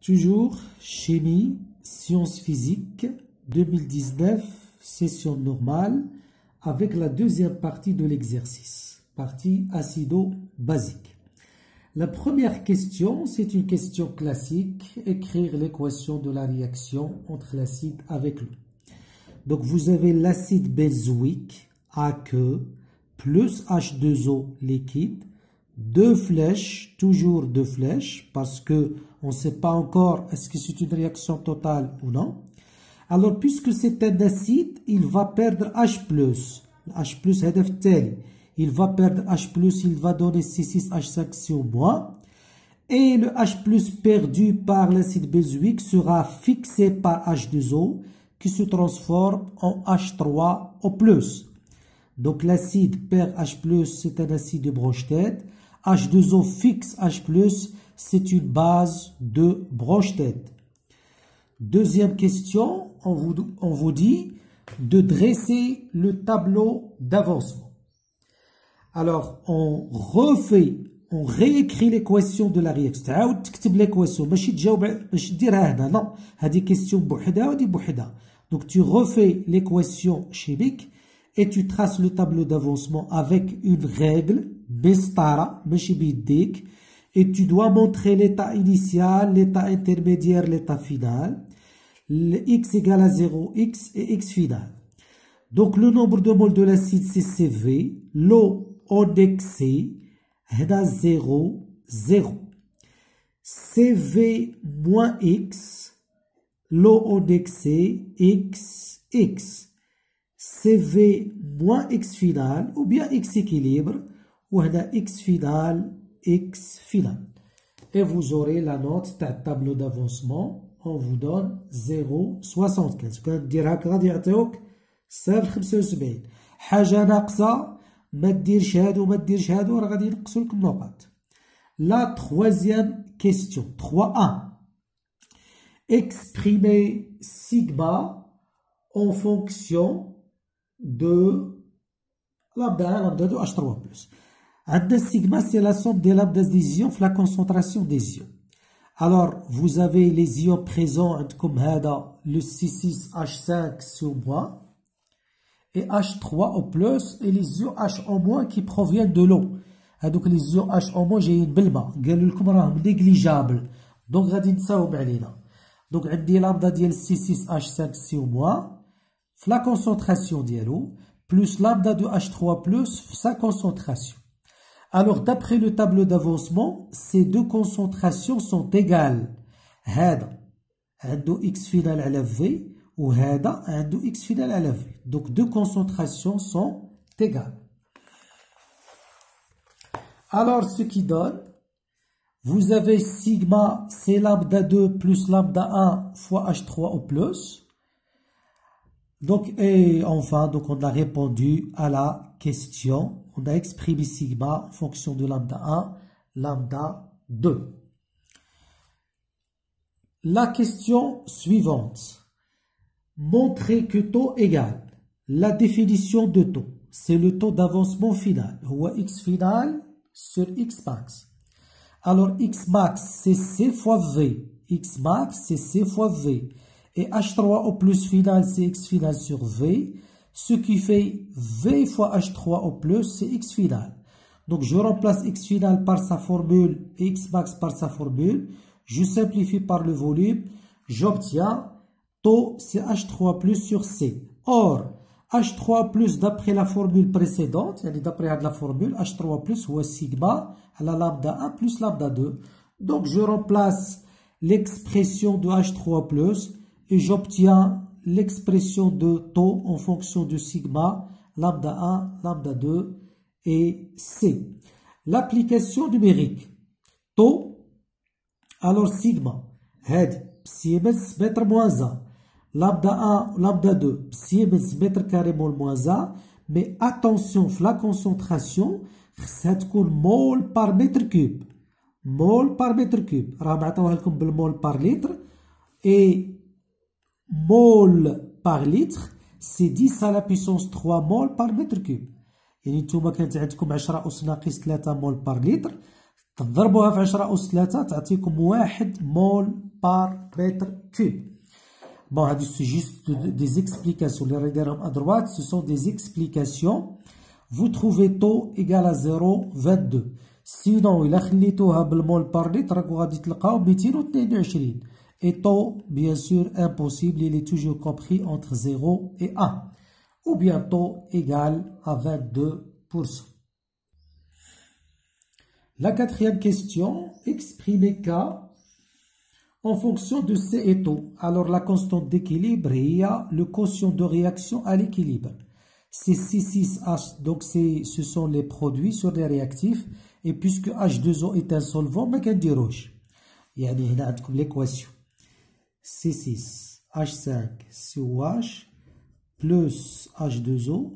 Toujours chimie, sciences physiques, 2019, session normale, avec la deuxième partie de l'exercice, partie acido-basique. La première question, c'est une question classique, écrire l'équation de la réaction entre l'acide avec l'eau. Donc vous avez l'acide benzoïque, AQ, plus H2O liquide, deux flèches, toujours deux flèches, parce que on ne sait pas encore est-ce que c'est une réaction totale ou non. Alors, puisque c'est un acide, il va perdre H+. H+, il va perdre H+, il va donner C6H5CO-. Et le H+, perdu par l'acide benzoïque sera fixé par H2O, qui se transforme en H3O+. Donc, l'acide perd H+, c'est un acide de Bronsted. H2O fixe H+, c'est une base de Bronsted. Deuxième question, on vous dit de dresser le tableau d'avancement. Alors, on réécrit l'équation de la réaction. تعاود تكتب l'équation. ماشي تجاوب باش ديرها هنا. Non, هذه question بوحدها وهذه بوحدها. Donc, tu refais l'équation chimique et tu traces le tableau d'avancement avec une règle, بسطرة ماشي بيديك. Et tu dois montrer l'état initial, l'état intermédiaire, l'état final. Le x égale à 0, x et x final. Donc le nombre de moles de l'acide c'est CV. L'eau en excès, هنا 0, 0. CV moins x. L'eau en excès, x, x. CV moins x final, ou bien x équilibre, ou هنا x final, x final. Et vous aurez la note du tableau d'avancement. On vous donne 0,75. كان دير هكا غادي يعطيوك 0,75. حاجة ناقصة ما ديرش هادو ما ديرش هادو راه غادي ينقصوا لك النقط. La troisième question. 3.1. Exprimer sigma en fonction de lambda 1, lambda 2, H3+. عندنا sigma, c'est la somme des lambdas des ions la concentration des ions. Alors, vous avez les ions présents, comme le C6H5CO- et H3O+, et les ions H- qui proviennent de l'eau. Donc, les ions H- جايين بالماء. قالوا لكم راهم négligeables. Donc, غادي نساوم علينا. Donc, عندي lambda ديال C6H5CO- la concentration ديالو, plus lambda de H3+, sa concentration. Alors, d'après le tableau d'avancement, ces deux concentrations sont égales. هذا عنده x final على V وهذا عنده x final على V. Donc, deux concentrations sont égales. Alors, ce qui donne, vous avez sigma, c'est lambda 2 plus lambda 1 fois H3O+. Donc, et enfin, donc on a répondu à la question. On a exprimé sigma en fonction de lambda 1, lambda 2. La question suivante. Montrer que taux égale. La définition de taux, c'est le taux d'avancement final. Ou x final sur x max. Alors, x max, c'est C fois V. X max, c'est C fois V. Et H3O+ final, c'est x final sur V. Ce qui fait V fois H3O+, c'est x final. Donc, je remplace x final par sa formule et x max par sa formule. Je simplifie par le volume. J'obtiens taux, c'est H3+ sur C. Or, H3+, d'après la formule précédente, d'après la formule, H3+, ou sigma, à la lambda 1 plus lambda 2. Donc, je remplace l'expression de H3+, et j'obtiens l'expression de taux en fonction de sigma, lambda 1, lambda 2 et C. L'application numérique. Taux, alors sigma, head, Siemens mètre moins 1. Lambda 1, lambda 2, Siemens mètre carré mol moins 1. Mais attention, la concentration, ça تكون mol par mètre cube. Mol par mètre cube. راه معطوها لكم بالمول par litre. Et mol par litre, c'est 10 à la puissance 3 mol par mètre cube. يعني نتوما كانت عندكم 10 أس ناقص 3 مول par litre. تضربوها في 10 أس 3 تعطيكم 1 مول par mètre cube. Bon, c'est juste des explications. Les règles à droite, ce sont des explications. Vous trouvez taux égal à 0,22. Sinon, il a خليتوها بالمول par litre, راكو غادي تلقاو 222. Et taux, bien sûr, impossible, il est toujours compris entre 0 et 1. Ou bien taux égal à 22%. La quatrième question, exprimer K en fonction de C et taux. Alors la constante d'équilibre, il y a le quotient de réaction à l'équilibre. C'est C6H, donc ce sont les produits sur les réactifs. Et puisque H2O est un solvant, ما كنديروش. يعني هنا عندكم l'équation. C6H5COH plus H2O.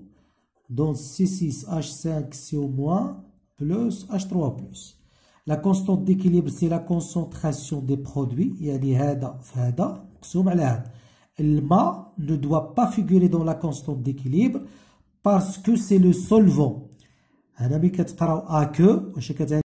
Donc C6H5CO- plus H3+. La constante d'équilibre, c'est la concentration des produits. يعني هذا في هذا مقسوم على هذا. الماء ne doit pas figurer dans la constante d'équilibre parce que c'est le solvant. هنا ملي كتقراو A que واش كتعني